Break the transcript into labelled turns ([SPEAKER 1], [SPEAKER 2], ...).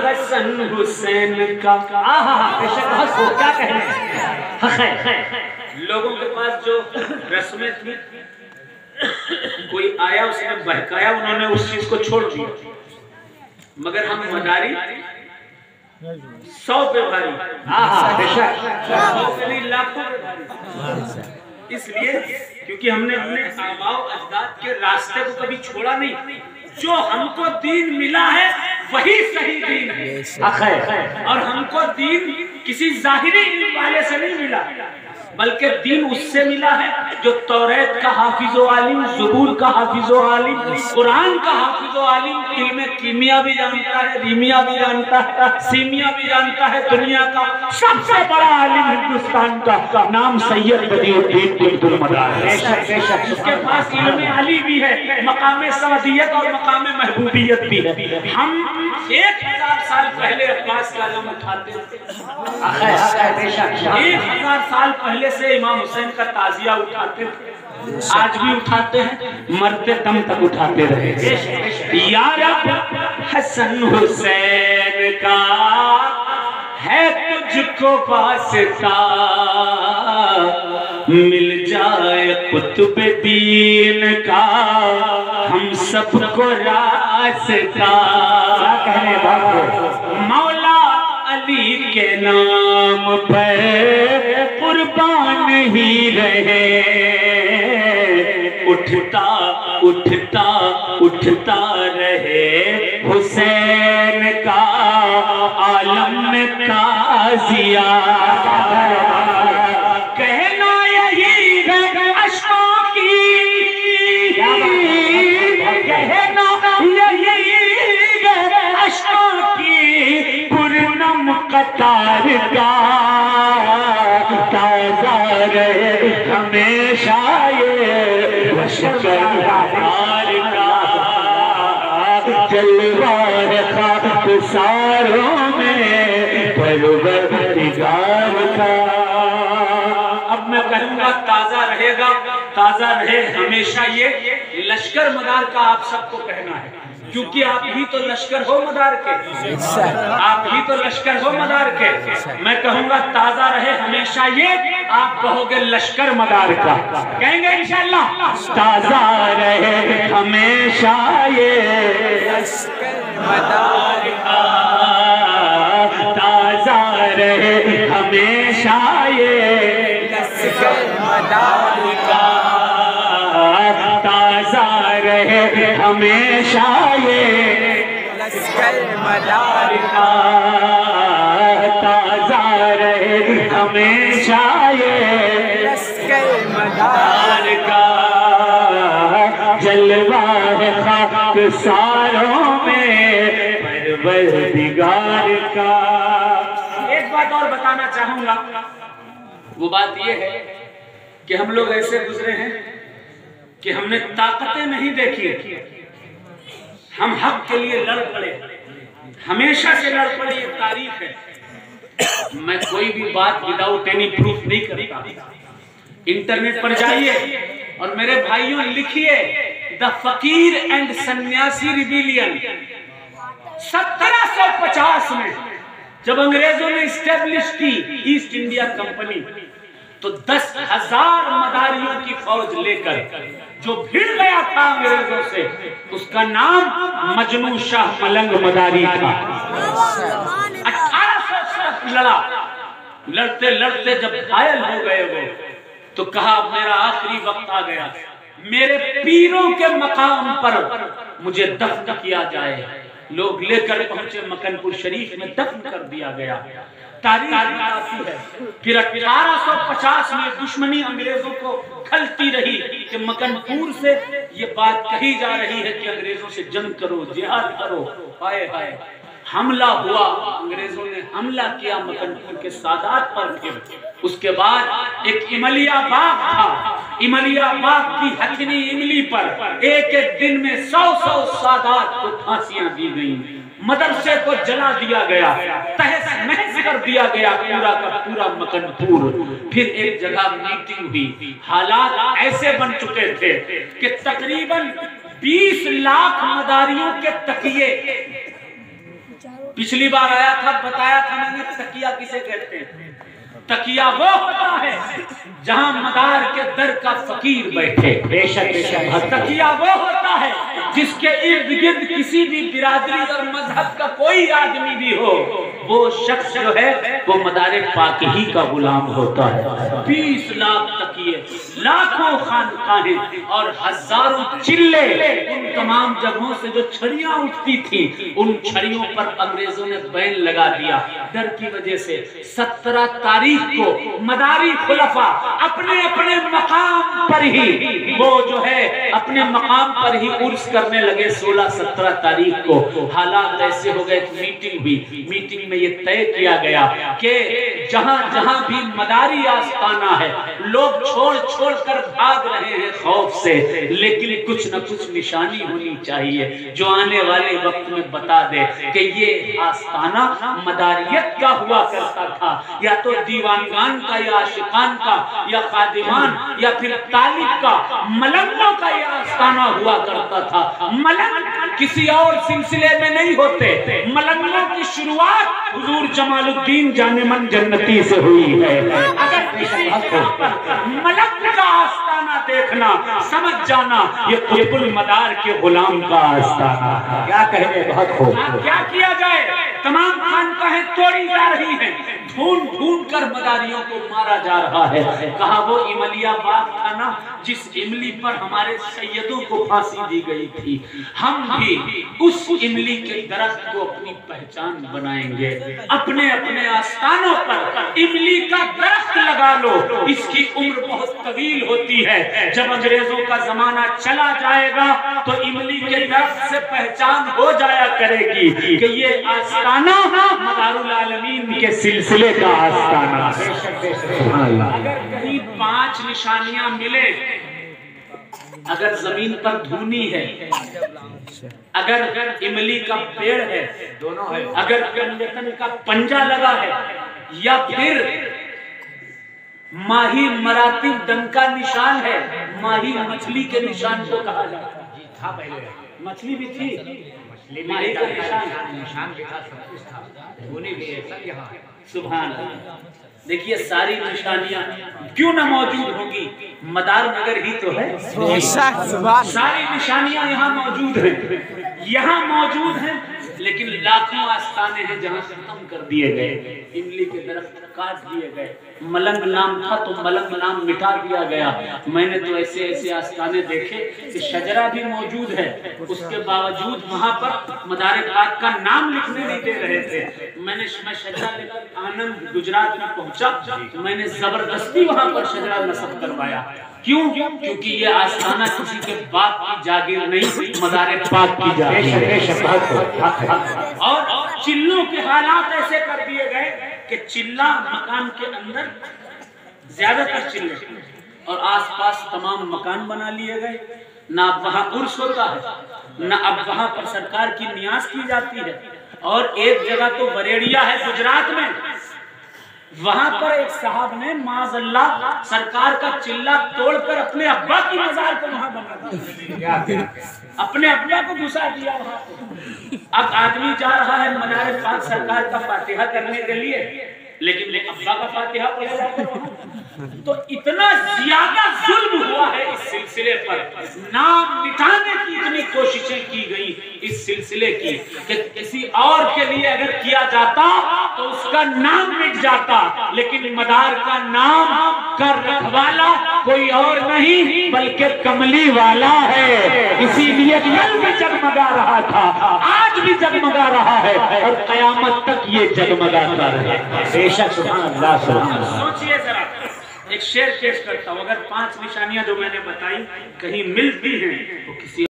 [SPEAKER 1] हसन हुसैन का क्या कहने लोगों के पास जो रस्में थी, कोई आया उसने बहकाया, उन्होंने उस चीज को छोड़ दिया। मगर हम मदारी 100 पे भारी, 100 पे नहीं लाखों पे भारी। इसलिए क्योंकि हमने अपने आबाओ अजदाद के रास्ते को कभी छोड़ा नहीं। जो हमको दीन मिला है वही सही दीन है, और हमको दीन किसी जाहिरी इल्म वाले से नहीं मिला, बल्कि दीन उससे मिला है जो तौरात का हाफिज़ो आलिम, ज़बूर का हाफिज़ो आलिम, कुरान का हाफिज़ो आलिम, इल्म कीमिया भी जानता है, रीमिया भी जानता है, सीमिया भी जानता है। दुनिया का सबसे बड़ा आलिम हिंदुस्तान का नाम सैयद बदियुद्दीन अब्दुल मदार है। उसके पास इल्म अली भी है, मकाम सअदियत और मकाम महबूबियत भी है। हम 1000 साल पहले अब्बास का नाम उठाते थे, 1000 साल पहले से इमाम हुसैन का ताजिया उठाते थे, आज भी उठाते हैं, मरते दम तक उठाते रहे। या रब हसन हुसैन का है तुझको वास्ता, मिल जाए कुतुब दीन का हम सबको रास्ता। कहने मौला अली के नाम पर कुर्बान ही रहे, उठता उठता उठता रहे हुसैन का आलम में ताज़िया। कहना यही है अश्कों की, कहना यही है अश्कों की पुरनम कतार का, ताज़ा रहे हमेशा ये लश्कर का, जलवा है खाकसारों में परवरदिगार का। अब मैं कहूँगा ताज़ा रहेगा, ताज़ा रहे हमेशा ये लश्कर मदार का आप सबको कहना है, क्योंकि आप ही तो लश्कर हो मदार के, आप ही तो लश्कर हो मदार के। मैं कहूँगा ताज़ा रहे हमेशा ये, आप कहोगे लश्कर मदार का। कहेंगे इंशाअल्लाह ताज़ा रहे हमेशा ये लश्कर मदार का, ताज़ा रहे हमेशा ये लश्कर मदार का, ताज़ा रहे हमेशा ये लश्कर मदार का, ताज़ा रहे हमेशा ये लश्कर मदार का, जलवा है खाकसारों में परवरदिगार का। एक बात और बताना चाहूंगा, वो बात ये है कि हम लोग ऐसे गुजरे हैं कि हमने ताकतें नहीं देखी, हम हक के लिए लड़ पड़े, हमेशा से लड़ पड़े, ये तारीफ है। मैं कोई भी बात विदाउट एनी प्रूफ नहीं करता। इंटरनेट पर जाइए और मेरे भाइयों लिखिए द फकीर एंड सन्यासी रिबेलियन। 1750 में जब अंग्रेजों ने स्टेब्लिश की ईस्ट इंडिया कंपनी, तो 10,000 मदारियों की फौज लेकर जो भिड़ गया था अंग्रेजों से, उसका नाम मजनू शाह मलंग मदारी था। 1800 लड़ा, लड़ते लड़ते जब घायल हो गए वो, तो कहा अब मेरा आखिरी वक्त आ गया, मेरे पीरों के मकाम पर मुझे दफन किया जाए। लोग लेकर पहुंचे मकनपुर शरीफ में, दफन कर दिया गया। तारीख आती है फिर 1850 में दुश्मनी अंग्रेजों को खलती रही कि मकनपुर से ये बात कही जा रही है कि अंग्रेजों से जंग करो, जिहाद करो। हाय हाय, हमला हुआ, अंग्रेजों ने हमला किया मकनपुर के सादात पर। फिर उसके बाद एक इमलिया बाग था, इमलिया बाग की हथनी इमली पर एक एक दिन में 100-100 सादात को फांसियां दी गई, मदरसे को जला दिया गया, तहस नहस कर दिया गया पूरा का पूरा मकनपुर। फिर एक जगह मीटिंग हुई, हालात ऐसे बन चुके थे कि तकरीबन 20 लाख मदारियों के तकिए पिछली बार आया था, बताया था मैंने, तकिया किसे कहते हैं। तकिया वो होता है जहां मदार के दर का फकीर बैठे। बेशक बेशक। तकिया वो होता है जिसके इर्द गिर्द किसी भी बिरादरी और मजहब का कोई आदमी भी हो, वो शख्स जो है वो मदार पाक ही का गुलाम होता है। 20 लाख तकिए, लाखों खानकाहें और हजारों चिल्ले, उन तमाम जगहों से जो छड़ियां उठती थी, उन छड़ियों पर अंग्रेजों ने बैन लगा दिया डर की वजह से। 17 तारीख को मदारी खुलफा अपने अपने मकाम पर ही, वो जो है अपने मकाम पर ही उर्स करने लगे। 16-17 तारीख को हालात ऐसे हो गए, मीटिंग हुई। मीटिंग में ये तय किया गया कि जहां जहां भी मदारी आस्ताना है, लोग छोड़ छोड़ कर भाग रहे हैं खौफ से, लेकिन कुछ न कुछ निशानी होनी चाहिए जो आने वाले वक्त में बता दे कि ये आस्ताना मदारियत का हुआ करता था, या तो दीवानगान का, या आशिकान का, या खादिमान, या फिर तालिब का, मलंगों का यह आस्ताना हुआ करता था। मलंग किसी और सिलसिले में नहीं होते। मलंगों की शुरुआत हुजूर जमालुद्दीन जानेमन जन्नती से हुई है। अगर किसी मलंग का आस्ताना देखना, समझ जाना ये कुतुबुल मदार के गुलाम का आस्ताना। क्या कहे, बहुत खूब। क्या किया जाए, तमाम खानकाहें तोड़ी जा रही हैं, ढूंढ ढूंढ कर मदारियों को मारा जा रहा है। कहा वो इमलिया बाग था ना, जिस इमली पर हमारे सैयदों को फांसी दी गई थी, हम भी उस इमली के दरख्त को अपनी पहचान बनाएंगे। अपने अपने आस्थानों पर इमली का दरख्त लगा लो, इसकी उम्र बहुत तवील होती है। जब अंग्रेजों का जमाना चला जाएगा तो इमली के दरख्त से पहचान हो जाया करेगी कि ये आस्थाना मदारुल आलमीन के सिलसिले का आस्थाना। अगर कहीं 5 निशानियां मिले, अगर जमीन पर धूनी है, अगर इमली का पेड़ है, दोनों है, अगर गंजतन का पंजा लगा है, या फिर माही मरातिब डंका निशान है, माही मछली के निशान को कहा जाता है। पहले मछली भी थी, माही का निशान भी था, सब कुछ था, धूनी भी है, सब यहाँ। सुभान अल्लाह। देखिए सारी निशानियां क्यों ना मौजूद होगी, मदार नगर ही तो है। सारी निशानियां यहाँ मौजूद हैं, यहाँ मौजूद हैं, लेकिन लाखों आस्थाने हैं जहाँ से खत्म कर दिए गए। इमली के दरख्त काट दिए गए। मलंग नाम था तो मलंग नाम मिटा दिया गया। मैंने तो ऐसे ऐसे आस्थाने देखे कि शजरा भी मौजूद है, उसके बावजूद वहां पर मदार पाक का नाम लिखने नहीं दे रहे थे। मैं शजरा लेकर आनंद गुजरात में पहुंचा, मैंने जबरदस्ती वहां पर शजरा नस्ब करवाया। क्यों? क्योंकि ये आस्थाना किसी के बाप की जागीर नहीं, मदार पाक की जागीर। और चिल्लों के हालात ऐसे कर दिए गए कि चिल्ला मकान के अंदर, ज्यादातर चिल्ले, और आसपास तमाम मकान बना लिए गए। ना अब वहां उर्स होता है, ना अब वहां पर सरकार की नियाज की जाती है। और एक जगह तो बरेड़िया है गुजरात में, वहां पर एक साहब ने माज़अल्लाह सरकार का चिल्ला तोड़कर अपने अब्बा की मजार को वहां बना दिया, अपने अब्बा को घुसा दिया वहां पे। अब आदमी जा रहा है मदार पाक सरकार का फातिहा करने के लिए, लेकिन अब्बा का फातिहा पढ़ा जाता है। तो इतना ज्यादा जुल्म हुआ है इस सिलसिले पर, नाम मिटाने की इतनी कोशिशें की गई इस सिलसिले की कि किसी और के लिए अगर किया जाता तो उसका नाम मिट जाता, लेकिन मदार का नाम का रखवाला कोई और नहीं बल्कि कमली वाला है। इसीलिए कल भी जगमगा रहा था, आज भी जगमगा रहा है, और कयामत तक ये जगमगाता रहेगा। बेशक सुभान अल्लाह, सुभान अल्लाह। सोचिए जरा, एक शेर पेश करता हूँ। अगर 5 निशानियां जो मैंने बताई कहीं मिलती हैं तो किसी